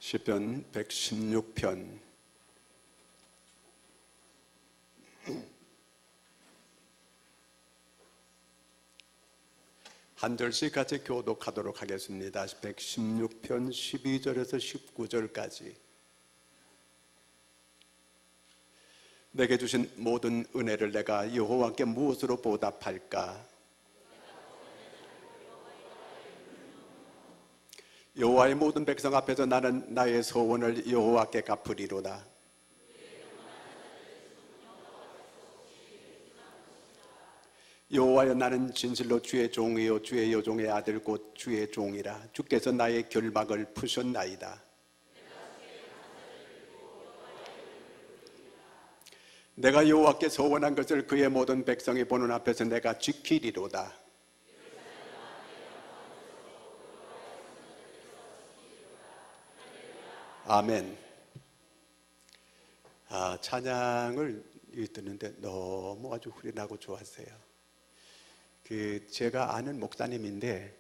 시편 116편. 한 절씩 같이 교독하도록 하겠습니다. 116편 12절에서 19절까지. 내게 주신 모든 은혜를 내가 여호와께 무엇으로 보답할까? 여호와의 모든 백성 앞에서 나는 나의 소원을 여호와께 갚으리로다. 여호와여, 나는 진실로 주의 종이요 주의 여종의 아들 곧 주의 종이라. 주께서 나의 결박을 푸셨나이다. 내가 여호와께 소원한 것을 그의 모든 백성이 보는 앞에서 내가 지키리로다. 아멘. 찬양을 듣는데 너무 아주 후련하고 좋았어요. 제가 아는 목사님인데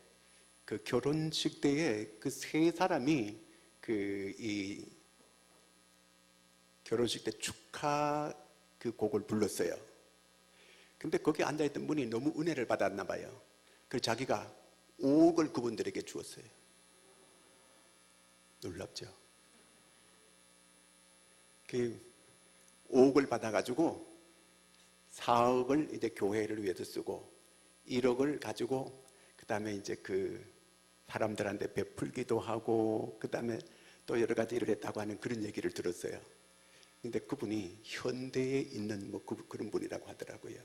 그 결혼식 때에 그 세 사람이 이 결혼식 때 축하 그 곡을 불렀어요. 근데 거기 앉아있던 분이 너무 은혜를 받았나 봐요. 그래서 자기가 5억을 그분들에게 주었어요. 놀랍죠? 5억을 받아가지고 4억을 이제 교회를 위해서 쓰고 1억을 가지고 그 다음에 이제 그 사람들한테 베풀기도 하고 그 다음에 또 여러 가지 일을 했다고 하는 그런 얘기를 들었어요. 근데 그분이 현대에 있는 그런 분이라고 하더라고요.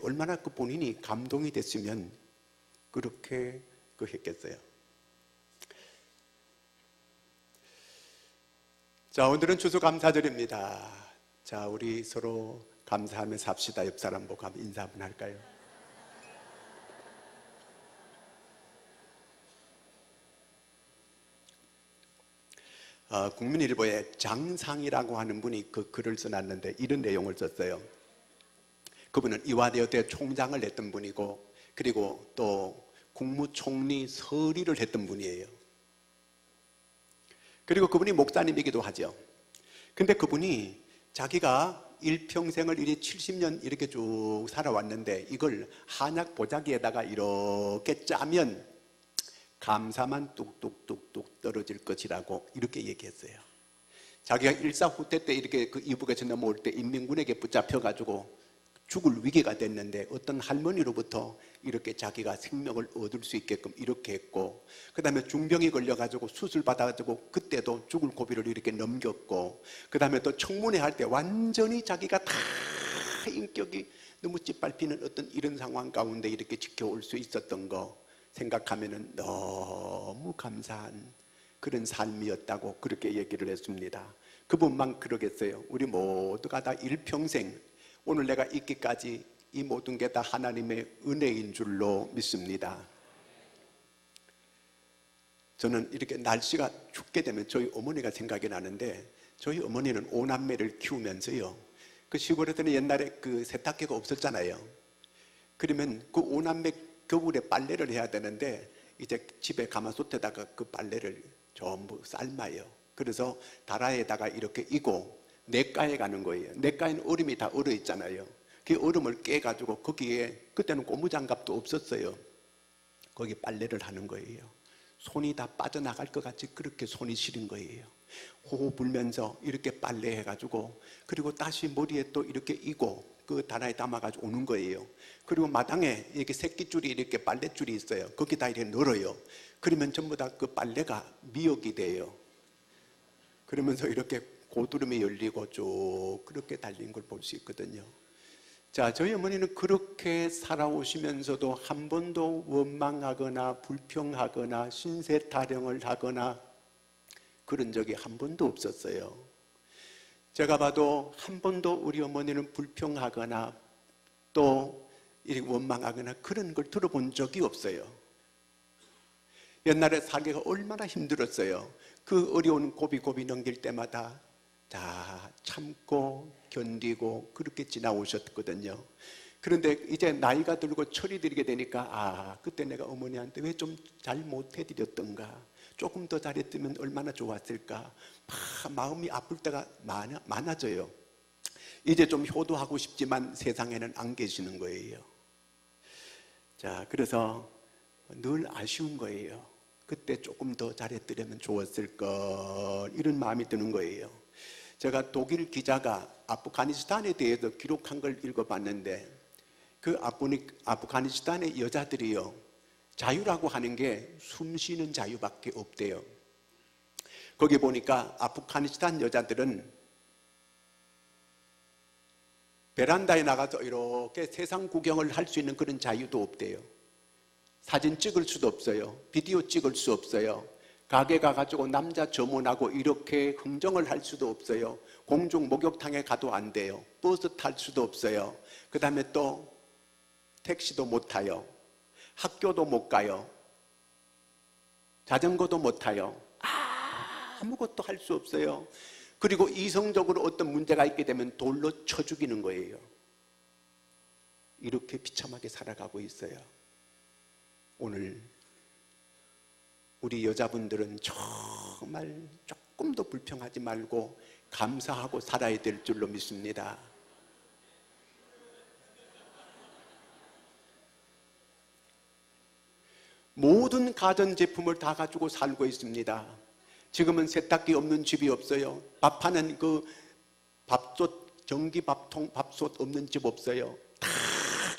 얼마나 그 본인이 감동이 됐으면 그렇게 했겠어요. 자, 오늘은 추수감사절입니다. 자, 우리 서로 감사하며 삽시다. 옆 사람 보고 인사 한번 할까요? 국민일보에 장상이라고 하는 분이 그 글을 써놨는데 이런 내용을 썼어요. 그분은 이화여대 총장을 했던 분이고 그리고 또 국무총리 서리를 했던 분이에요. 그리고 그분이 목사님이기도 하죠. 근데 그분이 자기가 일평생을 70년 이렇게 쭉 살아왔는데 이걸 한약 보자기에다가 이렇게 짜면 감사만 뚝뚝뚝뚝 떨어질 것이라고 이렇게 얘기했어요. 자기가 일사후퇴 때 이렇게 그 이북에서 넘어올 때 인민군에게 붙잡혀가지고 죽을 위기가 됐는데 어떤 할머니로부터 이렇게 자기가 생명을 얻을 수 있게끔 이렇게 했고 그 다음에 중병이 걸려가지고 수술 받아가지고 그때도 죽을 고비를 이렇게 넘겼고 그 다음에 또 청문회 할 때 완전히 자기가 다 인격이 너무 짓밟히는 어떤 이런 상황 가운데 이렇게 지켜올 수 있었던 거 생각하면은 너무 감사한 그런 삶이었다고 그렇게 얘기를 했습니다. 그분만 그러겠어요. 우리 모두가 다 일평생 오늘 내가 있기까지 이 모든 게 다 하나님의 은혜인 줄로 믿습니다. 저는 이렇게 날씨가 춥게 되면 저희 어머니가 생각이 나는데 저희 어머니는 5남매를 키우면서요. 그 시골에서는 옛날에 그 세탁기가 없었잖아요. 그러면 그 5남매 겨울에 빨래를 해야 되는데 이제 집에 가마솥에다가 그 빨래를 전부 삶아요. 그래서 다라에다가 이렇게 이고 냇가에 가는 거예요. 냇가에는 얼음이 다 얼어 있잖아요. 그 얼음을 깨가지고 거기에 그때는 고무장갑도 없었어요. 거기 빨래를 하는 거예요. 손이 다 빠져나갈 것 같이 그렇게 손이 시린 거예요. 호호 불면서 이렇게 빨래해가지고 그리고 다시 머리에 또 이렇게 이고 그 다라에 담아가지고 오는 거예요. 그리고 마당에 이렇게 새끼줄이 이렇게 빨래줄이 있어요. 거기다 이렇게 널어요. 그러면 전부 다 그 빨래가 미역이 돼요. 그러면서 이렇게 고드름이 열리고 쭉 그렇게 달린 걸 볼 수 있거든요. 자, 저희 어머니는 그렇게 살아오시면서도 한 번도 원망하거나 불평하거나 신세 타령을 하거나 그런 적이 한 번도 없었어요. 제가 봐도 한 번도 우리 어머니는 불평하거나 또 원망하거나 그런 걸 들어본 적이 없어요. 옛날에 살기가 얼마나 힘들었어요. 그 어려운 고비고비 넘길 때마다 다 참고 견디고 그렇게 지나오셨거든요. 그런데 이제 나이가 들고 철이 들게 되니까 그때 내가 어머니한테 왜 좀 잘 못해드렸던가, 조금 더 잘했으면 얼마나 좋았을까, 마음이 아플 때가 많아져요. 이제 좀 효도하고 싶지만 세상에는 안 계시는 거예요. 자, 그래서 늘 아쉬운 거예요. 그때 조금 더 잘했더라면 좋았을 걸, 이런 마음이 드는 거예요. 제가 독일 기자가 아프가니스탄에 대해서 기록한 걸 읽어봤는데, 그 아프가니스탄의 여자들이요, 자유라고 하는 게 숨 쉬는 자유밖에 없대요. 거기 보니까 아프가니스탄 여자들은 베란다에 나가서 이렇게 세상 구경을 할 수 있는 그런 자유도 없대요. 사진 찍을 수도 없어요. 비디오 찍을 수 없어요. 가게 가가지고 남자 점원하고 이렇게 흥정을 할 수도 없어요. 공중 목욕탕에 가도 안 돼요. 버스 탈 수도 없어요. 그 다음에 또 택시도 못 타요. 학교도 못 가요. 자전거도 못 타요. 아무것도 할 수 없어요. 그리고 이성적으로 어떤 문제가 있게 되면 돌로 쳐 죽이는 거예요. 이렇게 비참하게 살아가고 있어요. 오늘 우리 여자분들은 정말 조금 더 불평하지 말고 감사하고 살아야 될 줄로 믿습니다. 모든 가전제품을 다 가지고 살고 있습니다. 지금은 세탁기 없는 집이 없어요. 밥하는 그 밥솥, 전기 밥솥 없는 집 없어요. 다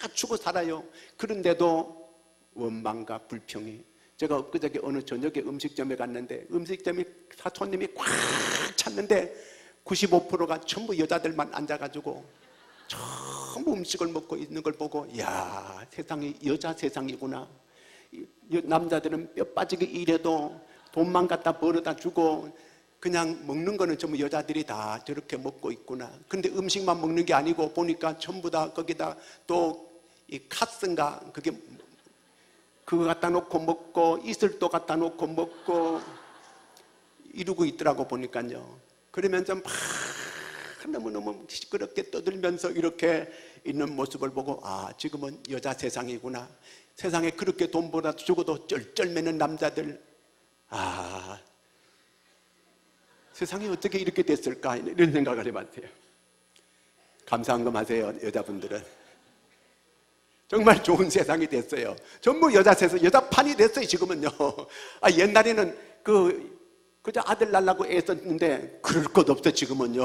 갖추고 살아요. 그런데도 원망과 불평이. 제가 엊그저께 어느 저녁에 음식점에 갔는데 음식점이 손님이 꽉 찼는데 95%가 전부 여자들만 앉아가지고 전부 음식을 먹고 있는 걸 보고, 이야, 세상이 여자 세상이구나. 남자들은 뼈 빠지게 일해도 돈만 갖다 벌어다 주고 그냥 먹는 거는 전부 여자들이 다 저렇게 먹고 있구나. 근데 음식만 먹는 게 아니고 보니까 전부 다 거기다 또 이 카스인가 그거 갖다 놓고 먹고 이슬도 갖다 놓고 먹고 이러고 있더라고 보니까요. 그러면 좀 너무너무 시끄럽게 떠들면서 이렇게 있는 모습을 보고, 지금은 여자 세상이구나. 세상에 그렇게 돈 벌어 주고도 쩔쩔매는 남자들, 세상이 어떻게 이렇게 됐을까, 이런 생각을 해봤어요. 감사한 거 마세요, 여자분들은. 정말 좋은 세상이 됐어요. 전부 여자 세상, 여자판이 됐어요, 지금은요. 옛날에는 그저 아들 낳으려고 애썼는데 그럴 것 없어, 지금은요.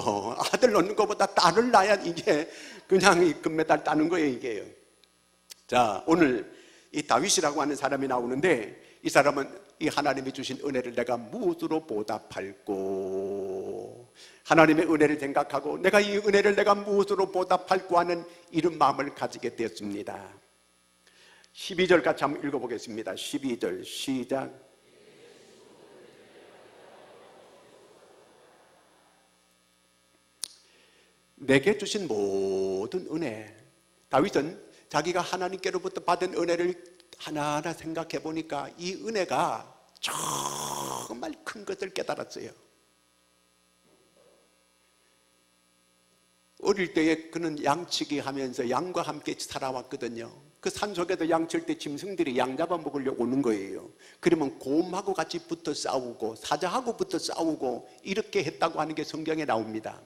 아들 낳는 것보다 딸을 낳아야 이게 그냥 이 금메달 따는 거예요, 이게요. 자, 오늘 이 다윗이라고 하는 사람이 나오는데, 이 사람은 이 하나님이 주신 은혜를 내가 무엇으로 보답할꼬, 하나님의 은혜를 생각하고 내가 이 은혜를 내가 무엇으로 보답할꼬 하는 이런 마음을 가지게 되었습니다. 12절 같이 한번 읽어보겠습니다. 12절 시작. 내게 주신 모든 은혜. 다윗은 자기가 하나님께로부터 받은 은혜를 하나하나 생각해 보니까 이 은혜가 정말 큰 것을 깨달았어요. 어릴 때에 그는 양치기 하면서 양과 함께 살아왔거든요. 그 산속에도 양칠 때 짐승들이 양 잡아 먹으려고 오는 거예요. 그러면 곰하고 같이 붙어 싸우고 사자하고 붙어 싸우고 이렇게 했다고 하는 게 성경에 나옵니다.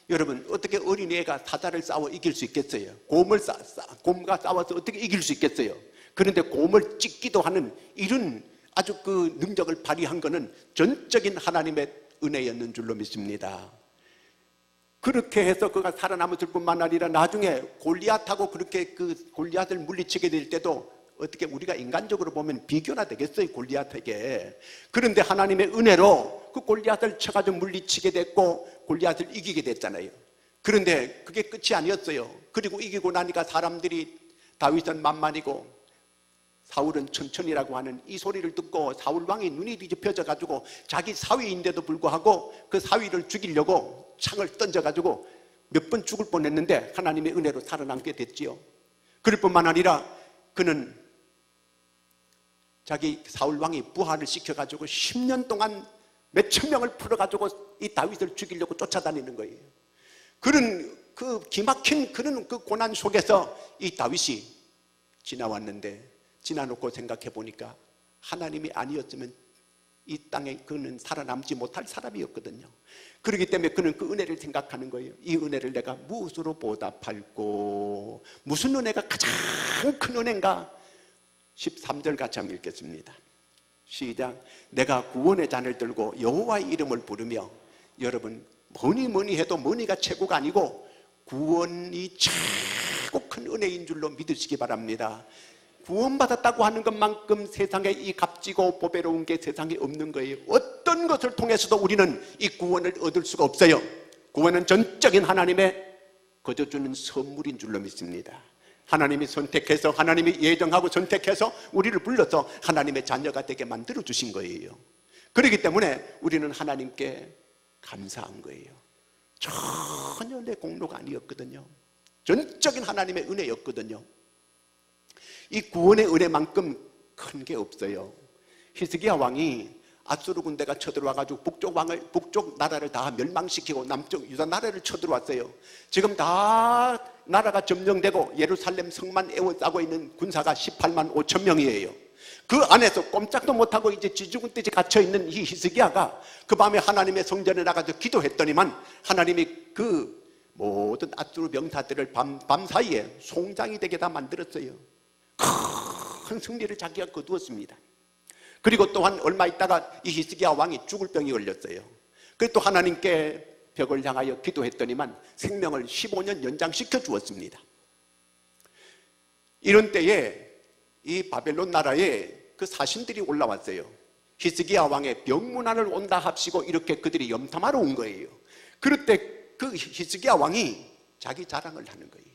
여러분, 어떻게 어린애가 사자를 싸워 이길 수 있겠어요? 곰과 싸워서 어떻게 이길 수 있겠어요? 그런데 곰을 찢기도 하는 이런 아주 그 능력을 발휘한 것은 전적인 하나님의 은혜였는 줄로 믿습니다. 그렇게 해서 그가 살아남았을 뿐만 아니라 나중에 골리앗하고 그렇게 그 골리앗을 물리치게 될 때도 어떻게 우리가 인간적으로 보면 비교나 되겠어요, 골리앗에게. 그런데 하나님의 은혜로 그 골리앗을 쳐가지고 물리치게 됐고 골리앗을 이기게 됐잖아요. 그런데 그게 끝이 아니었어요. 그리고 이기고 나니까 사람들이 다윗은 만만이고 사울은 천천히라고 하는 이 소리를 듣고 사울 왕이 눈이 뒤집혀져 가지고 자기 사위인데도 불구하고 그 사위를 죽이려고 창을 던져 가지고 몇 번 죽을 뻔했는데 하나님의 은혜로 살아남게 됐지요. 그럴 뿐만 아니라 그는 자기 사울 왕이 부하를 시켜 가지고 10년 동안 몇천 명을 풀어 가지고 이 다윗을 죽이려고 쫓아다니는 거예요. 그런 그 기막힌 그런 그 고난 속에서 이 다윗이 지나왔는데, 지나놓고 생각해 보니까 하나님이 아니었으면 이 땅에 그는 살아남지 못할 사람이었거든요. 그렇기 때문에 그는 그 은혜를 생각하는 거예요. 이 은혜를 내가 무엇으로 보답할꼬? 무슨 은혜가 가장 큰 은혜인가? 13절 같이 한번 읽겠습니다. 시작. 내가 구원의 잔을 들고 여호와의 이름을 부르며, 여러분 뭐니 해도 뭐니가 최고가 아니고 구원이 최고 큰 은혜인 줄로 믿으시기 바랍니다. 구원받았다고 하는 것만큼 세상에 이 값지고 보배로운 게 세상에 없는 거예요. 어떤 것을 통해서도 우리는 이 구원을 얻을 수가 없어요. 구원은 전적인 하나님의 거저 주는 선물인 줄로 믿습니다. 하나님이 선택해서, 하나님이 예정하고 선택해서 우리를 불러서 하나님의 자녀가 되게 만들어 주신 거예요. 그렇기 때문에 우리는 하나님께 감사한 거예요. 전혀 내 공로가 아니었거든요. 전적인 하나님의 은혜였거든요. 이 구원의 은혜만큼 큰 게 없어요. 히스기야 왕이 아수르 군대가 쳐들어와가지고 북쪽 나라를 다 멸망시키고 남쪽 유다 나라를 쳐들어왔어요. 지금 다 나라가 점령되고 예루살렘 성만 에워싸고 있는 군사가 18만 5천 명이에요. 그 안에서 꼼짝도 못하고 이제 쥐죽은 듯이 갇혀있는 이 히스기야가 그 밤에 하나님의 성전에 나가서 기도했더니만 하나님이 그 모든 아수르 병사들을 밤 사이에 송장이 되게 다 만들었어요. 큰 승리를 자기가 거두었습니다. 그리고 또한 얼마 있다가 이 히스기야 왕이 죽을 병이 걸렸어요. 그래서 또 하나님께 벽을 향하여 기도했더니만 생명을 15년 연장시켜 주었습니다. 이런 때에 이 바벨론 나라에 그 사신들이 올라왔어요. 히스기야 왕의 병문안을 온다 합시고 이렇게 그들이 염탐하러 온 거예요. 그럴 때 그 히스기야 왕이 자기 자랑을 하는 거예요.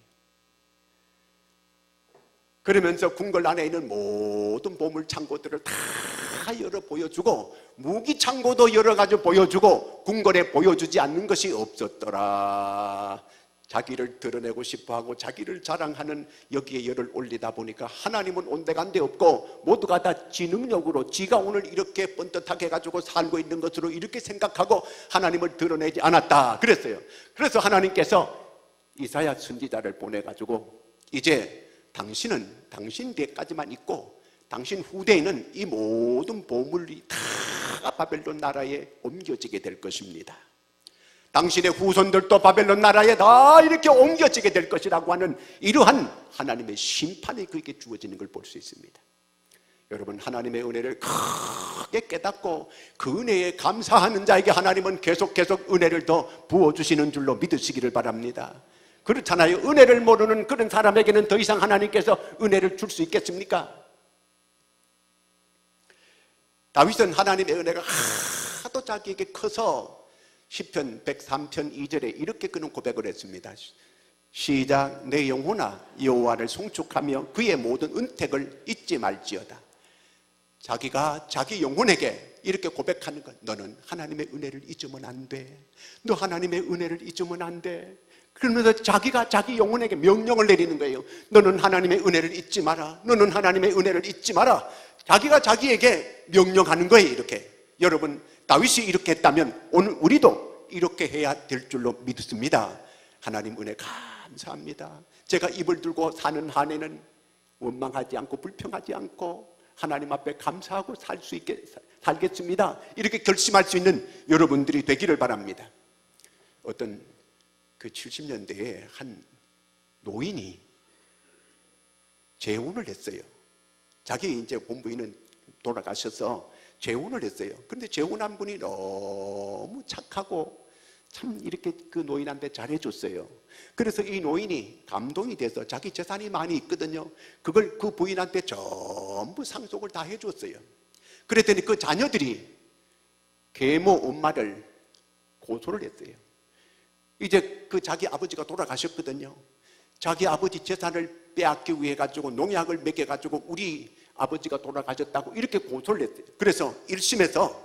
그러면서 궁궐 안에 있는 모든 보물 창고들을 다 열어 보여주고 무기 창고도 여러 가지 보여주고 궁궐에 보여주지 않는 것이 없었더라. 자기를 드러내고 싶어하고 자기를 자랑하는 여기에 열을 올리다 보니까 하나님은 온데간데 없고 모두가 다 지 능력으로 지가 오늘 이렇게 번듯하게 가지고 살고 있는 것으로 이렇게 생각하고 하나님을 드러내지 않았다 그랬어요. 그래서 하나님께서 이사야 선지자를 보내가지고 이제 당신은 당신 뒤에까지만 있고 당신 후대에는 이 모든 보물이 다 바벨론 나라에 옮겨지게 될 것입니다. 당신의 후손들도 바벨론 나라에 다 이렇게 옮겨지게 될 것이라고 하는 이러한 하나님의 심판이 그에게 주어지는 걸 볼 수 있습니다. 여러분, 하나님의 은혜를 크게 깨닫고 그 은혜에 감사하는 자에게 하나님은 계속 은혜를 더 부어주시는 줄로 믿으시기를 바랍니다. 그렇잖아요. 은혜를 모르는 그런 사람에게는 더 이상 하나님께서 은혜를 줄 수 있겠습니까? 다윗은 하나님의 은혜가 하도 자기에게 커서 시편 103편 2절에 이렇게 그는 고백을 했습니다. 시작. 내 영혼아 여호와를 송축하며 그의 모든 은택을 잊지 말지어다. 자기가 자기 영혼에게 이렇게 고백하는 것. 너는 하나님의 은혜를 잊으면 안 돼. 너 하나님의 은혜를 잊으면 안 돼. 그러면서 자기가 자기 영혼에게 명령을 내리는 거예요. 너는 하나님의 은혜를 잊지 마라. 너는 하나님의 은혜를 잊지 마라. 자기가 자기에게 명령하는 거예요. 이렇게. 여러분, 다윗이 이렇게 했다면 오늘 우리도 이렇게 해야 될 줄로 믿습니다. 하나님 은혜 감사합니다. 제가 입을 들고 사는 한 해는 원망하지 않고 불평하지 않고 하나님 앞에 감사하고 살 수 있게 살겠습니다. 이렇게 결심할 수 있는 여러분들이 되기를 바랍니다. 어떤 그 70년대에 한 노인이 재혼을 했어요. 자기 이제 본부인은 돌아가셔서 재혼을 했어요. 그런데 재혼한 분이 너무 착하고 참 이렇게 그 노인한테 잘해줬어요. 그래서 이 노인이 감동이 돼서 자기 재산이 많이 있거든요. 그걸 그 부인한테 전부 상속을 다 해줬어요. 그랬더니 그 자녀들이 계모 엄마를 고소를 했어요. 이제 그 자기 아버지가 돌아가셨거든요. 자기 아버지 재산을 빼앗기 위해 가지고 농약을 먹여 가지고 우리 아버지가 돌아가셨다고 이렇게 고소를 했어요. 그래서 1심에서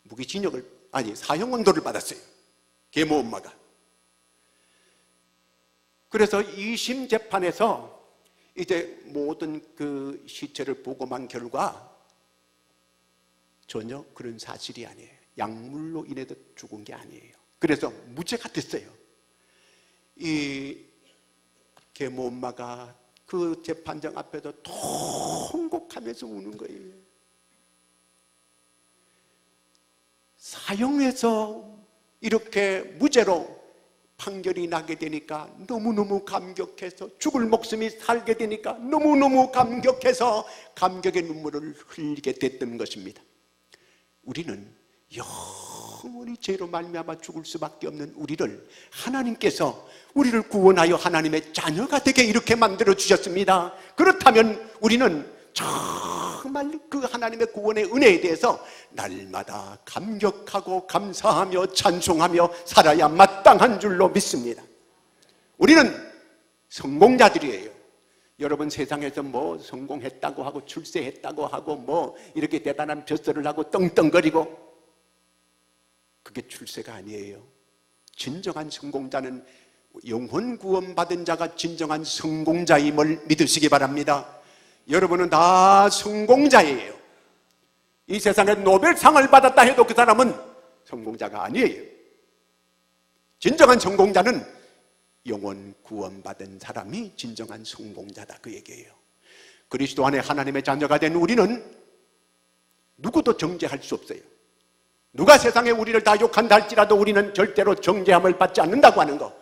무기징역을 사형언도를 받았어요. 계모 엄마가. 그래서 2심 재판에서 이제 모든 그 시체를 보고만 결과 전혀 그런 사실이 아니에요. 약물로 인해서 죽은 게 아니에요. 그래서 무죄가 됐어요. 이 계모 엄마가 그 재판장 앞에서 통곡하면서 우는 거예요. 사형해서 이렇게 무죄로 판결이 나게 되니까 너무너무 감격해서, 죽을 목숨이 살게 되니까 너무너무 감격해서 감격의 눈물을 흘리게 됐던 것입니다. 우리는 영원히 죄로 말미암아 죽을 수밖에 없는 우리를 하나님께서 우리를 구원하여 하나님의 자녀가 되게 이렇게 만들어 주셨습니다. 그렇다면 우리는 정말 그 하나님의 구원의 은혜에 대해서 날마다 감격하고 감사하며 찬송하며 살아야 마땅한 줄로 믿습니다. 우리는 성공자들이에요. 여러분, 세상에서 뭐 성공했다고 하고 출세했다고 하고 뭐 이렇게 대단한 벼슬을 하고 떵떵거리고, 그게 출세가 아니에요. 진정한 성공자는, 영혼 구원받은 자가 진정한 성공자임을 믿으시기 바랍니다. 여러분은 다 성공자예요. 이 세상에 노벨상을 받았다 해도 그 사람은 성공자가 아니에요. 진정한 성공자는 영혼 구원받은 사람이 진정한 성공자다, 그 얘기예요. 그리스도 안에 하나님의 자녀가 된 우리는 누구도 정죄할 수 없어요. 누가 세상에 우리를 다 욕한다 할지라도 우리는 절대로 정죄함을 받지 않는다고 하는 거.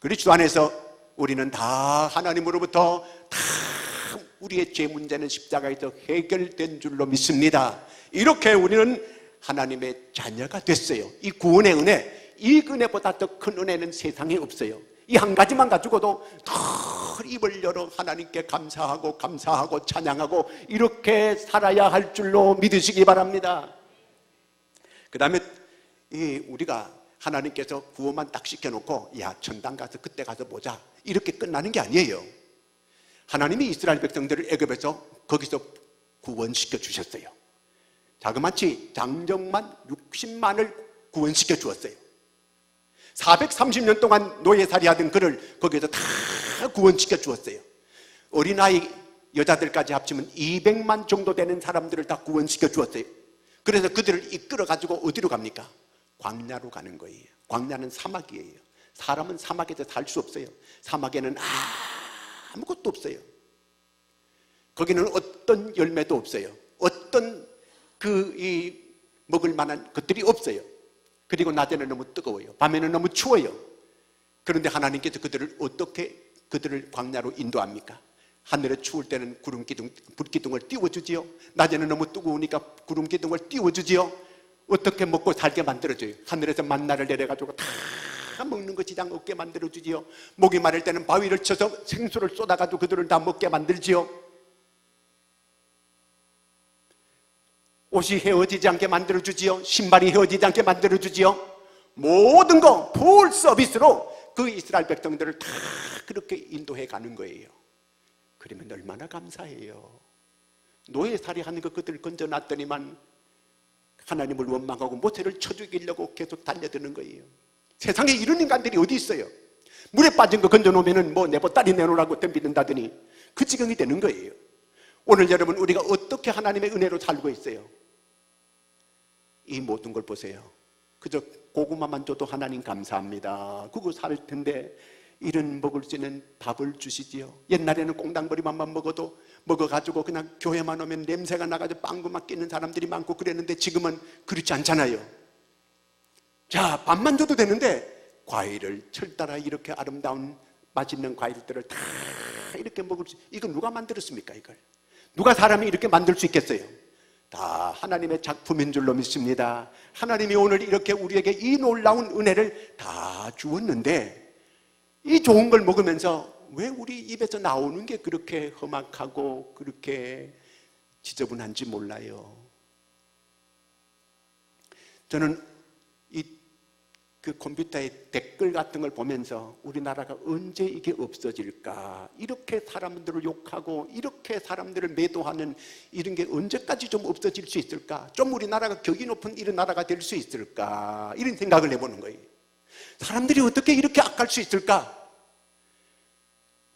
그리스도 안에서 우리는 다 하나님으로부터 다 우리의 죄 문제는 십자가에서 해결된 줄로 믿습니다. 이렇게 우리는 하나님의 자녀가 됐어요. 이 구원의 은혜, 이 은혜보다 더 큰 은혜는 세상에 없어요. 이 한 가지만 가지고도 더 입을 열어 하나님께 감사하고 감사하고 찬양하고 이렇게 살아야 할 줄로 믿으시기 바랍니다. 그 다음에 우리가 하나님께서 구원만 딱 시켜놓고 야, 천당 가서 그때 가서 보자, 이렇게 끝나는 게 아니에요. 하나님이 이스라엘 백성들을 애굽에서 거기서 구원시켜 주셨어요. 자그마치 장정만 60만을 구원시켜 주었어요. 430년 동안 노예살이 하던 그를 거기에서 다 구원시켜 주었어요. 어린아이 여자들까지 합치면 200만 정도 되는 사람들을 다 구원시켜 주었어요. 그래서 그들을 이끌어가지고 어디로 갑니까? 광야로 가는 거예요. 광야는 사막이에요. 사람은 사막에서 살 수 없어요. 사막에는 아무것도 없어요. 거기는 어떤 열매도 없어요. 어떤 먹을 만한 것들이 없어요. 그리고 낮에는 너무 뜨거워요. 밤에는 너무 추워요. 그런데 하나님께서 그들을 광야로 인도합니까? 하늘에 추울 때는 불기둥을 띄워주지요. 낮에는 너무 뜨거우니까 구름기둥을 띄워주지요. 어떻게 먹고 살게 만들어줘요. 하늘에서 만나를 내려가지고 다 먹는 거 지장 없게 만들어주지요. 목이 마를 때는 바위를 쳐서 생수를 쏟아가지고 그들을 다 먹게 만들지요. 옷이 헤어지지 않게 만들어주지요. 신발이 헤어지지 않게 만들어주지요. 모든 거 풀 서비스로 그 이스라엘 백성들을 다 그렇게 인도해 가는 거예요. 그러면 얼마나 감사해요. 노예살이 하는 거 그들 건져놨더니만 하나님을 원망하고 모세를 쳐 죽이려고 계속 달려드는 거예요. 세상에 이런 인간들이 어디 있어요? 물에 빠진 거 건져놓으면 뭐 내버 딸이 내놓으라고 덤비는다더니 그 지경이 되는 거예요. 오늘 여러분, 우리가 어떻게 하나님의 은혜로 살고 있어요? 이 모든 걸 보세요. 그저 고구마만 줘도 하나님 감사합니다. 그거 살 텐데 이런 먹을 수 있는 밥을 주시지요. 옛날에는 꽁당버리만만 먹어도 먹어가지고 그냥 교회만 오면 냄새가 나가지고 빵구만 끼는 사람들이 많고 그랬는데 지금은 그렇지 않잖아요. 자, 밥만 줘도 되는데 과일을 철따라 이렇게 아름다운 맛있는 과일들을 다 이렇게 먹을 수, 이거 누가 만들었습니까? 이걸 누가 사람이 이렇게 만들 수 있겠어요? 다 하나님의 작품인 줄로 믿습니다. 하나님이 오늘 이렇게 우리에게 이 놀라운 은혜를 다 주었는데 이 좋은 걸 먹으면서 왜 우리 입에서 나오는 게 그렇게 험악하고 그렇게 지저분한지 몰라요. 저는 그 컴퓨터의 댓글 같은 걸 보면서 우리나라가 언제 이게 없어질까? 이렇게 사람들을 욕하고 이렇게 사람들을 매도하는 이런 게 언제까지 좀 없어질 수 있을까? 좀 우리나라가 격이 높은 이런 나라가 될 수 있을까? 이런 생각을 해보는 거예요. 사람들이 어떻게 이렇게 악할 수 있을까?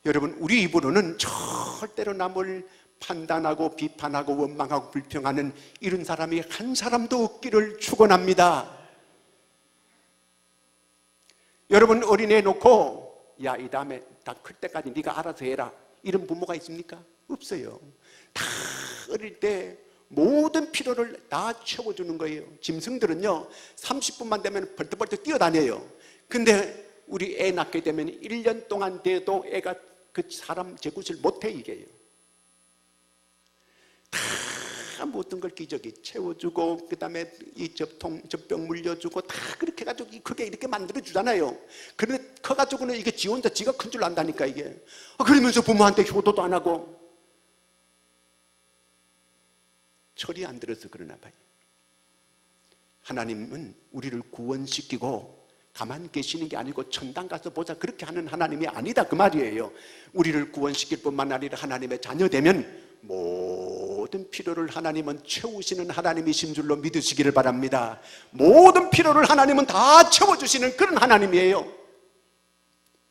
여러분, 우리 입으로는 절대로 남을 판단하고 비판하고 원망하고 불평하는 이런 사람이 한 사람도 없기를 축원합니다. 여러분 어린애 놓고 야, 이 다음에 다 클 때까지 네가 알아서 해라, 이런 부모가 있습니까? 없어요. 다 어릴 때 모든 필요를 다 채워주는 거예요. 짐승들은요 30분만 되면 벌떡벌떡 뛰어다녀요. 근데 우리 애 낳게 되면 1년 동안 돼도 애가 그 사람 제굿을 못해, 이게요. 다 모든 걸 기저귀 채워주고, 그 다음에 이 젖병 물려주고, 다 그렇게 해가지고 크게 이렇게 만들어주잖아요. 그런데 커가지고는 이게 지 혼자 지가 큰 줄 안다니까, 이게. 그러면서 부모한테 효도도 안 하고. 철이 안 들어서 그러나 봐요. 하나님은 우리를 구원시키고 가만히 계시는 게 아니고 천당 가서 보자 그렇게 하는 하나님이 아니다, 그 말이에요. 우리를 구원시킬 뿐만 아니라 하나님의 자녀되면 모든 필요를 하나님은 채우시는 하나님이신 줄로 믿으시기를 바랍니다. 모든 필요를 하나님은 다 채워주시는 그런 하나님이에요.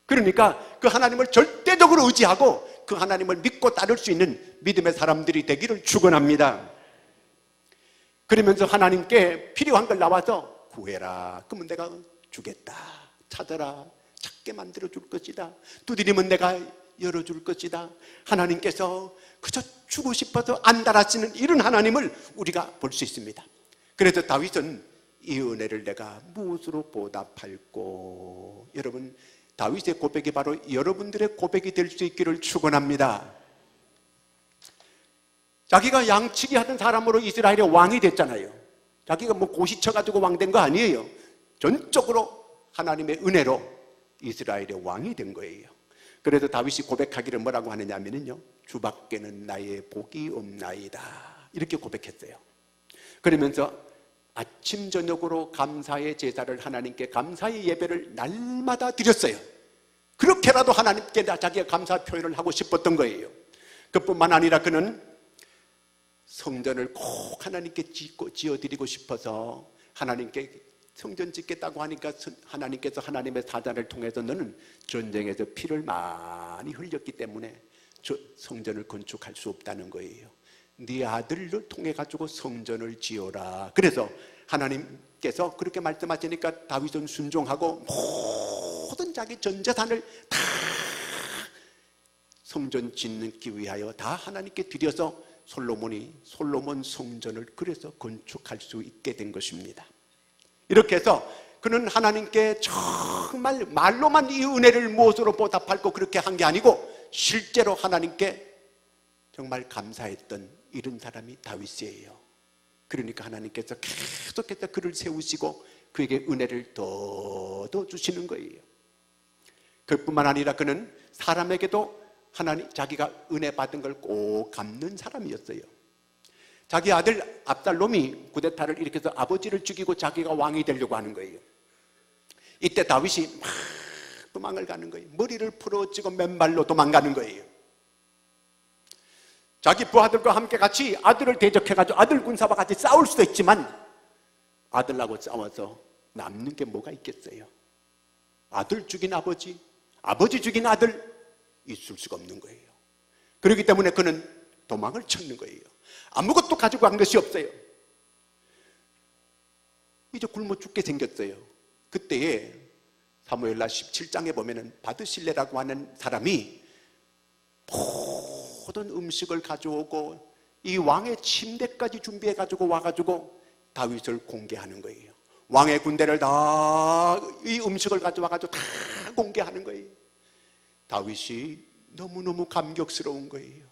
그러니까 그 하나님을 절대적으로 의지하고 그 하나님을 믿고 따를 수 있는 믿음의 사람들이 되기를 축원합니다. 그러면서 하나님께 필요한 걸 나와서 구해라, 그러면 내가 주겠다. 찾아라, 찾게 만들어 줄 것이다. 두드리면 내가 열어줄 것이다. 하나님께서 그저 주고 싶어서 안달하시는 이런 하나님을 우리가 볼 수 있습니다. 그래서 다윗은 이 은혜를 내가 무엇으로 보답할꼬? 여러분, 다윗의 고백이 바로 여러분들의 고백이 될 수 있기를 축원합니다. 자기가 양치기 하던 사람으로 이스라엘의 왕이 됐잖아요. 자기가 뭐 고시 쳐가지고 왕 된 거 아니에요. 전적으로 하나님의 은혜로 이스라엘의 왕이 된 거예요. 그래서 다윗이 고백하기를 뭐라고 하느냐면요, 주밖에는 나의 복이 없나이다, 이렇게 고백했어요. 그러면서 아침 저녁으로 감사의 제사를 하나님께, 감사의 예배를 날마다 드렸어요. 그렇게라도 하나님께 자기가 감사 표현을 하고 싶었던 거예요. 그뿐만 아니라 그는 성전을 꼭 하나님께 지어드리고 싶어서, 하나님께 성전 짓겠다고 하니까 하나님께서 하나님의 사자를 통해서 너는 전쟁에서 피를 많이 흘렸기 때문에 성전을 건축할 수 없다는 거예요. 네 아들을 통해 가지고 성전을 지어라. 그래서 하나님께서 그렇게 말씀하시니까 다윗은 순종하고 모든 자기 전 재산을 다 성전 짓기 위하여 다 하나님께 드려서 솔로몬 성전을 그래서 건축할 수 있게 된 것입니다. 이렇게 해서 그는 하나님께 정말 말로만 이 은혜를 무엇으로 보답할고 그렇게 한 게 아니고 실제로 하나님께 정말 감사했던 이런 사람이 다윗이에요. 그러니까 하나님께서 계속해서 그를 세우시고 그에게 은혜를 더 주시는 거예요. 그뿐만 아니라 그는 사람에게도 자기가 은혜 받은 걸 꼭 갚는 사람이었어요. 자기 아들 압살롬이 쿠데타를 일으켜서 아버지를 죽이고 자기가 왕이 되려고 하는 거예요. 이때 다윗이 막 도망을 가는 거예요. 머리를 풀어쥐고 맨발로 도망가는 거예요. 자기 부하들과 함께 같이 아들을 대적해가지고 아들 군사와 같이 싸울 수도 있지만 아들하고 싸워서 남는 게 뭐가 있겠어요? 아들 죽인 아버지, 아버지 죽인 아들, 있을 수가 없는 거예요. 그렇기 때문에 그는 도망을 쳤는 거예요. 아무것도 가지고 간 것이 없어요. 이제 굶어 죽게 생겼어요. 그때에 사무엘하 17장에 보면은 바드실레라고 하는 사람이 모든 음식을 가져오고 이 왕의 침대까지 준비해 가지고 와가지고 다윗을 공개하는 거예요. 왕의 군대를 다 이 음식을 가져와 가지고 다 공개하는 거예요. 다윗이 너무너무 감격스러운 거예요.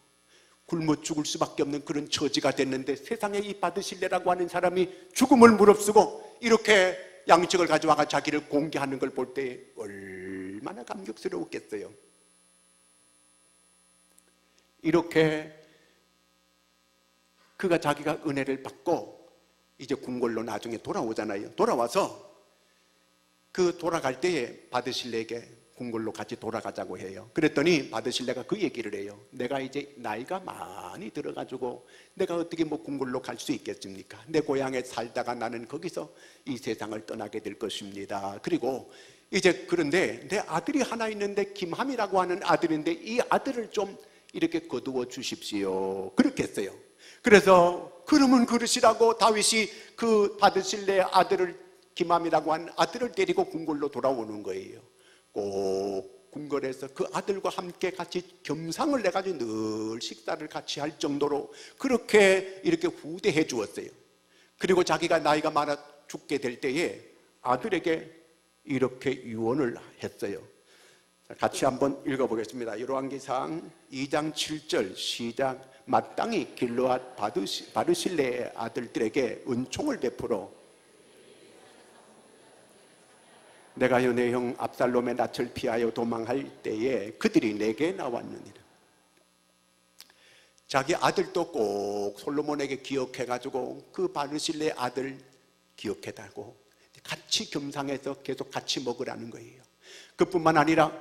굶어 죽을 수밖에 없는 그런 처지가 됐는데 세상에 이 바드실레라고 하는 사람이 죽음을 무릅쓰고 이렇게 양식을 가져와가 자기를 공개하는 걸 볼 때 얼마나 감격스러웠겠어요. 이렇게 그가 자기가 은혜를 받고 이제 궁궐로 나중에 돌아오잖아요. 돌아와서 그 돌아갈 때에 바드실레에게 궁궐로 같이 돌아가자고 해요. 그랬더니 바드실레가 그 얘기를 해요. 내가 이제 나이가 많이 들어가지고 내가 어떻게 뭐 궁궐로 갈 수 있겠습니까? 내 고향에 살다가 나는 거기서 이 세상을 떠나게 될 것입니다. 그리고 이제 그런데 내 아들이 하나 있는데 김함이라고 하는 아들인데 이 아들을 좀 이렇게 거두어 주십시오. 그렇게 했어요. 그래서 그러면 그러시라고 다윗이 그 바드실레의 아들을 김함이라고 한 아들을 데리고 궁궐로 돌아오는 거예요. 꼭 궁궐에서 그 아들과 함께 같이 겸상을 해가지고 늘 식사를 같이 할 정도로 그렇게 이렇게 후대해 주었어요. 그리고 자기가 나이가 많아 죽게 될 때에 아들에게 이렇게 유언을 했어요. 같이 한번 읽어보겠습니다. 열왕기상 2장 7절 시작. 마땅히 길르앗 바르실레의 아들들에게 은총을 베풀어 내가 내 형 압살롬의 낯을 피하여 도망할 때에 그들이 내게 나왔느니라. 자기 아들도 꼭 솔로몬에게 기억해가지고 그 바르실레의 아들 기억해달고 같이 겸상해서 계속 같이 먹으라는 거예요. 그뿐만 아니라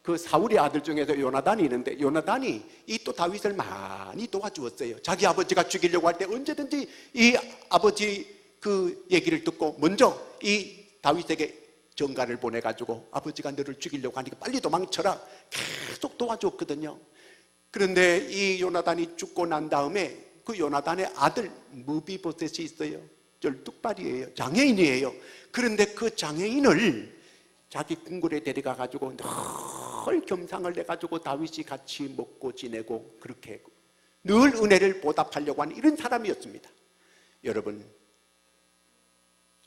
그 사울의 아들 중에서 요나단이 있는데 요나단이 이 또 다윗을 많이 도와주었어요. 자기 아버지가 죽이려고 할 때 언제든지 이 아버지 그 얘기를 듣고 먼저 이 다윗에게 전가를 보내가지고 아버지가 너를 죽이려고 하니까 빨리 도망쳐라 계속 도와줬거든요. 그런데 이 요나단이 죽고 난 다음에 그 요나단의 아들 무비보셋이 있어요. 쩔뚝발이에요. 장애인이에요. 그런데 그 장애인을 자기 궁궐에 데려가가지고 늘 겸상을 해가지고 다윗이 같이 먹고 지내고 그렇게 늘 은혜를 보답하려고 하는 이런 사람이었습니다. 여러분,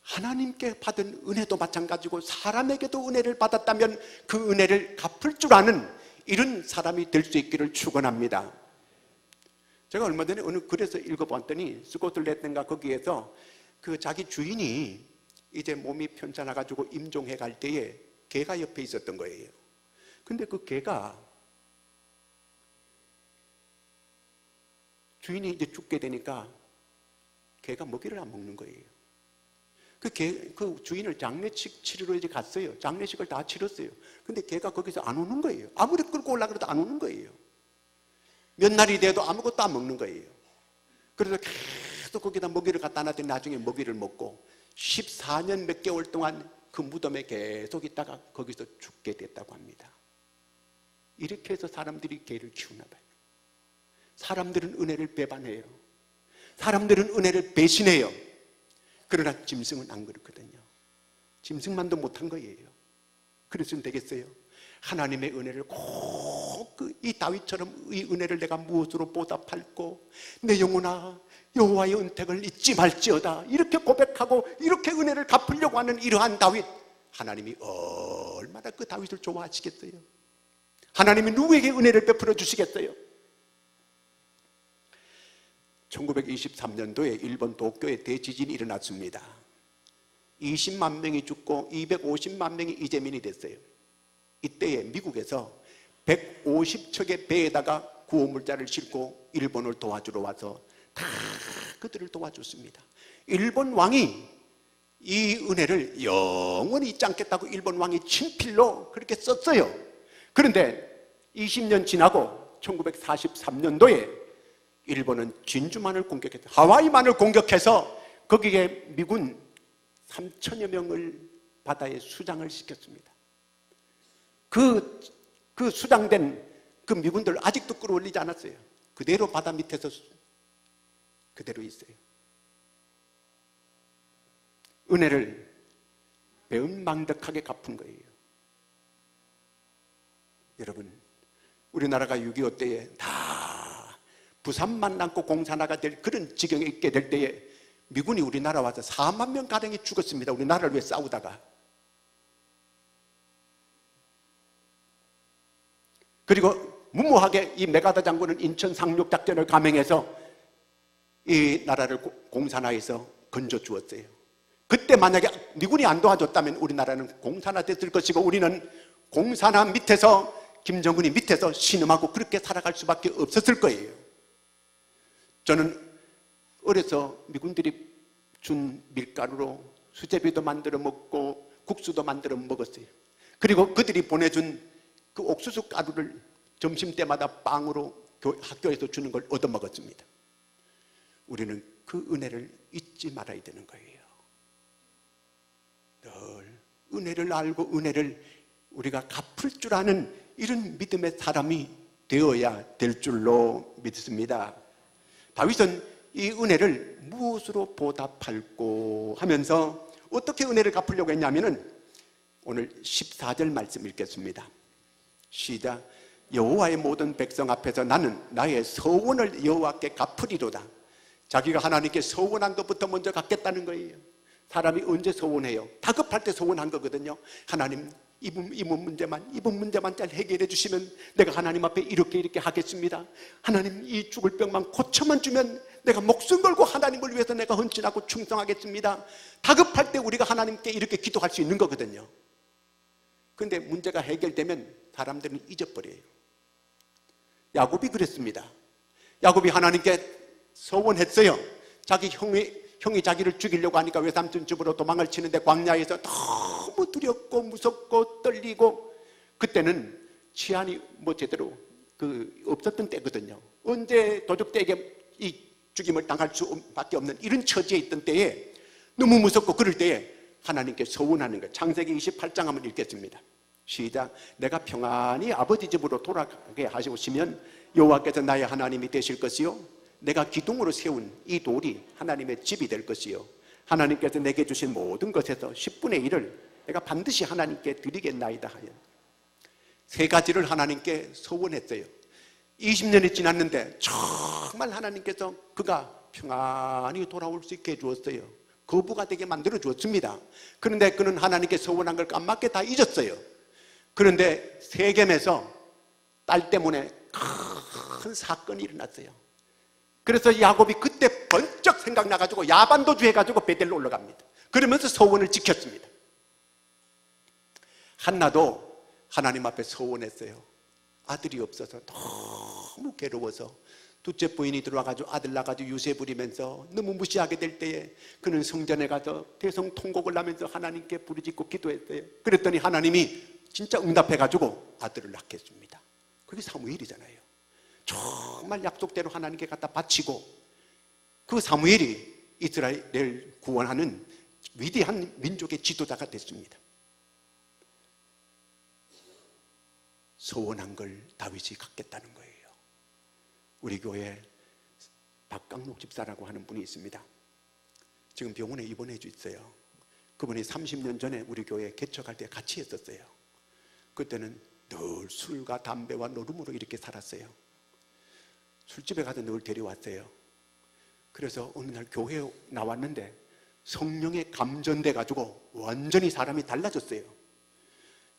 하나님께 받은 은혜도 마찬가지고 사람에게도 은혜를 받았다면 그 은혜를 갚을 줄 아는 이런 사람이 될 수 있기를 축원합니다. 제가 얼마 전에 어느 글에서 읽어봤더니 스코틀랜드인가 거기에서 그 자기 주인이 이제 몸이 편찮아가지고 임종해 갈 때에 개가 옆에 있었던 거예요. 근데 그 개가 주인이 이제 죽게 되니까 개가 먹이를 안 먹는 거예요. 그 주인을 장례식 치르러 이제 갔어요. 장례식을 다 치렀어요. 근데 개가 거기서 안 오는 거예요. 아무리 끌고 올라 그래도 안 오는 거예요. 몇 날이 돼도 아무것도 안 먹는 거예요. 그래서 계속 거기다 먹이를 갖다 놨더니 나중에 먹이를 먹고 14년 몇 개월 동안 그 무덤에 계속 있다가 거기서 죽게 됐다고 합니다. 이렇게 해서 사람들이 개를 키우나 봐요. 사람들은 은혜를 배반해요. 사람들은 은혜를 배신해요. 그러나 짐승은 안 그렇거든요. 짐승만도 못한 거예요. 그랬으면 되겠어요? 하나님의 은혜를 꼭 이 다윗처럼 이 은혜를 내가 무엇으로 보답할꼬 내 영혼아 여호와의 은택을 잊지 말지어다 이렇게 고백하고 이렇게 은혜를 갚으려고 하는 이러한 다윗, 하나님이 얼마나 그 다윗을 좋아하시겠어요? 하나님이 누구에게 은혜를 베풀어 주시겠어요? 1923년도에 일본 도쿄에 대지진이 일어났습니다. 20만 명이 죽고 250만 명이 이재민이 됐어요. 이때에 미국에서 150척의 배에다가 구호물자를 싣고 일본을 도와주러 와서 다 그들을 도와줬습니다. 일본 왕이 이 은혜를 영원히 잊지 않겠다고 일본 왕이 친필로 그렇게 썼어요. 그런데 20년 지나고 1943년도에 일본은 진주만을 공격했어요. 하와이만을 공격해서 거기에 미군 3천여 명을 바다에 수장을 시켰습니다. 그 수장된 그 미군들 아직도 끌어올리지 않았어요. 그대로 바다 밑에서 그대로 있어요. 은혜를 배은망덕하게 갚은 거예요. 여러분, 우리나라가 6.25 때에 다 부산만 남고 공산화가 될 그런 지경에 있게 될 때에 미군이 우리나라 와서 4만 명 가량이 죽었습니다. 우리나라를 위해 싸우다가. 그리고 무모하게 이 메가더 장군은 인천 상륙작전을 감행해서 이 나라를 공산화해서 건져주었어요. 그때 만약에 미군이 안 도와줬다면 우리나라는 공산화됐을 것이고 우리는 공산화 밑에서 김정은이 밑에서 신음하고 그렇게 살아갈 수밖에 없었을 거예요. 저는 어려서 미군들이 준 밀가루로 수제비도 만들어 먹고 국수도 만들어 먹었어요. 그리고 그들이 보내준 그 옥수수 가루를 점심때마다 빵으로 학교에서 주는 걸 얻어먹었습니다. 우리는 그 은혜를 잊지 말아야 되는 거예요. 늘 은혜를 알고 은혜를 우리가 갚을 줄 아는 이런 믿음의 사람이 되어야 될 줄로 믿습니다. 다윗은 이 은혜를 무엇으로 보답할꼬 하면서 어떻게 은혜를 갚으려고 했냐면은 오늘 14절 말씀 읽겠습니다. 시작. 여호와의 모든 백성 앞에서 나는 나의 서원을 여호와께 갚으리로다. 자기가 하나님께 서원한 것부터 먼저 갚겠다는 거예요. 사람이 언제 서원해요? 다급할 때 서원한 거거든요. 하나님, 이번 문제만 잘 해결해 주시면 내가 하나님 앞에 이렇게 하겠습니다. 하나님, 이 죽을 병만 고쳐만 주면 내가 목숨 걸고 하나님을 위해서 내가 헌신하고 충성하겠습니다. 다급할 때 우리가 하나님께 이렇게 기도할 수 있는 거거든요. 그런데 문제가 해결되면 사람들은 잊어버려요. 야곱이 그랬습니다. 야곱이 하나님께 서원했어요. 자기 형이 자기를 죽이려고 하니까 외삼촌 집으로 도망을 치는데 광야에서 너무 두렵고 무섭고 떨리고, 그때는 치안이 제대로 없었던 때거든요. 언제 도적대에게 이 죽임을 당할 수밖에 없는 이런 처지에 있던 때에 너무 무섭고 그럴 때에 하나님께 서원하는 거예요. 창세기 28장 한번 읽겠습니다. 시작. 내가 평안히 아버지 집으로 돌아가게 하시면 여호와께서 나의 하나님이 되실 것이요 내가 기둥으로 세운 이 돌이 하나님의 집이 될 것이요 하나님께서 내게 주신 모든 것에서 10분의 1을 내가 반드시 하나님께 드리겠나이다 하여 세 가지를 하나님께 서원했어요. 20년이 지났는데 정말 하나님께서 그가 평안히 돌아올 수 있게 해주었어요. 거부가 되게 만들어 주었습니다. 그런데 그는 하나님께 서원한 걸 까맣게 다 잊었어요. 그런데 세겜에서 딸 때문에 큰 사건이 일어났어요. 그래서 야곱이 그때 번쩍 생각나가지고 야반도주 해가지고 베델로 올라갑니다. 그러면서 서원을 지켰습니다. 한나도 하나님 앞에 서원했어요. 아들이 없어서 너무 괴로워서 둘째 부인이 들어와가지고 아들 낳아가지고 유세 부리면서 너무 무시하게 될 때에 그는 성전에 가서 대성통곡을 하면서 하나님께 부르짖고 기도했어요. 그랬더니 하나님이 진짜 응답해가지고 아들을 낳게 했습니다. 그게 사무엘이잖아요. 정말 약속대로 하나님께 갖다 바치고 그 사무엘이 이스라엘을 구원하는 위대한 민족의 지도자가 됐습니다. 서원한 걸 다윗이 갖겠다는 거예요. 우리 교회 박강록 집사라고 하는 분이 있습니다. 지금 병원에 입원해 있어요. 그분이 30년 전에 우리 교회 개척할 때 같이 했었어요. 그때는 늘 술과 담배와 노름으로 이렇게 살았어요. 술집에 가서 늘 데려왔어요. 그래서 어느 날 교회에 나왔는데 성령에 감전돼 가지고 완전히 사람이 달라졌어요.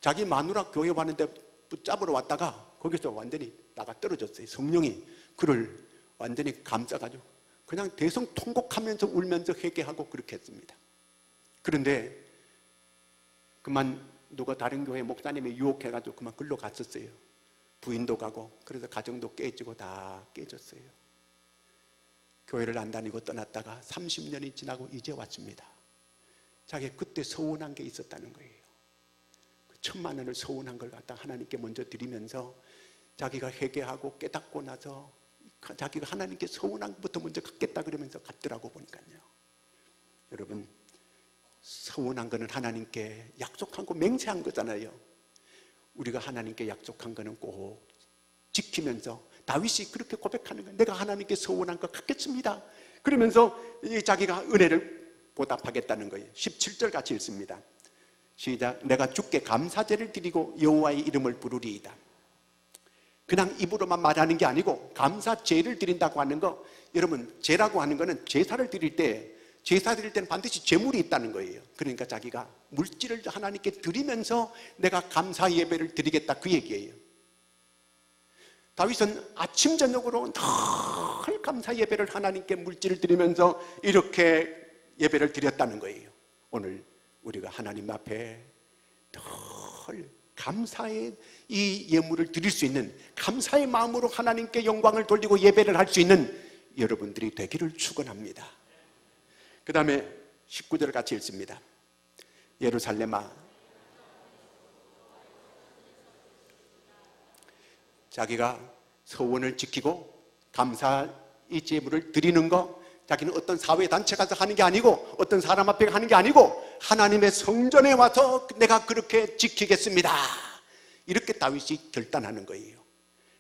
자기 마누라 교회 왔는데 붙잡으러 왔다가 거기서 완전히 나가 떨어졌어요. 성령이 그를 완전히 감싸가지고 그냥 대성통곡하면서 울면서 회개하고 그렇게 했습니다. 그런데 그만 누가 다른 교회 목사님이 유혹해가지고 그만 글로 갔었어요. 부인도 가고 그래서 가정도 깨지고 다 깨졌어요. 교회를 안 다니고 떠났다가 30년이 지나고 이제 왔습니다. 자기 그때 서운한 게 있었다는 거예요. 그 1,000만 원을 서운한 걸 갖다 하나님께 먼저 드리면서 자기가 회개하고 깨닫고 나서 자기가 하나님께 서운한 것부터 먼저 갖겠다 그러면서 갔더라고 보니까요. 여러분, 서운한 거는 하나님께 약속한 거 맹세한 거잖아요. 우리가 하나님께 약속한 거는 꼭 지키면서 다윗이 그렇게 고백하는 거예요. 내가 하나님께 서운한 거 갖겠습니다. 그러면서 자기가 은혜를 보답하겠다는 거예요. 17절 같이 읽습니다. 시작. 내가 주께 감사제를 드리고 여호와의 이름을 부르리이다. 그냥 입으로만 말하는 게 아니고 감사제를 드린다고 하는 거, 여러분 제라고 하는 거는 제사를 드릴 때 제사 드릴 때는 반드시 제물이 있다는 거예요. 그러니까 자기가 물질을 하나님께 드리면서 내가 감사 예배를 드리겠다 그 얘기예요. 다윗은 아침 저녁으로 늘 감사 예배를 하나님께 물질을 드리면서 이렇게 예배를 드렸다는 거예요. 오늘 우리가 하나님 앞에 늘 감사의 이 예물을 드릴 수 있는, 감사의 마음으로 하나님께 영광을 돌리고 예배를 할 수 있는 여러분들이 되기를 축원합니다. 그 다음에 19절을 같이 읽습니다. 예루살렘아, 자기가 서원을 지키고 감사 이 제물을 드리는 거, 자기는 어떤 사회단체 가서 하는 게 아니고 어떤 사람 앞에 하는 게 아니고 하나님의 성전에 와서 내가 그렇게 지키겠습니다. 이렇게 다윗이 결단하는 거예요.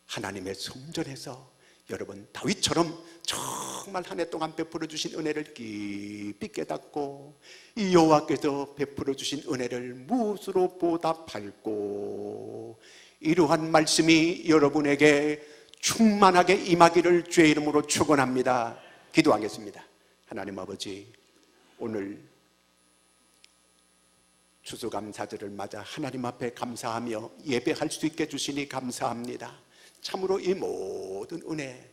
하나님의 성전에서 여러분, 다윗처럼 정말 한 해 동안 베풀어 주신 은혜를 깊이 깨닫고 이 여호와께서 베풀어 주신 은혜를 무엇으로 보답할고 이러한 말씀이 여러분에게 충만하게 임하기를 주의 이름으로 축원합니다. 기도하겠습니다. 하나님 아버지, 오늘 추수감사절을 맞아 하나님 앞에 감사하며 예배할 수 있게 주시니 감사합니다. 참으로 이 모든 은혜,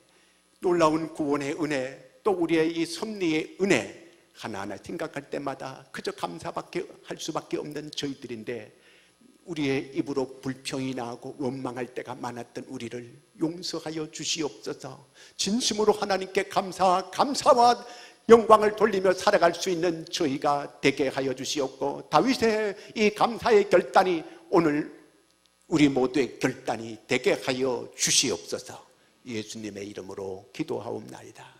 놀라운 구원의 은혜, 또 우리의 이 섭리의 은혜 하나하나 생각할 때마다 그저 감사밖에 할 수밖에 없는 저희들인데 우리의 입으로 불평이 나고 원망할 때가 많았던 우리를 용서하여 주시옵소서. 진심으로 하나님께 감사와 영광을 돌리며 살아갈 수 있는 저희가 되게 하여 주시옵고 다윗의 이 감사의 결단이 오늘 우리 모두의 결단이 되게 하여 주시옵소서. 예수님의 이름으로 기도하옵나이다.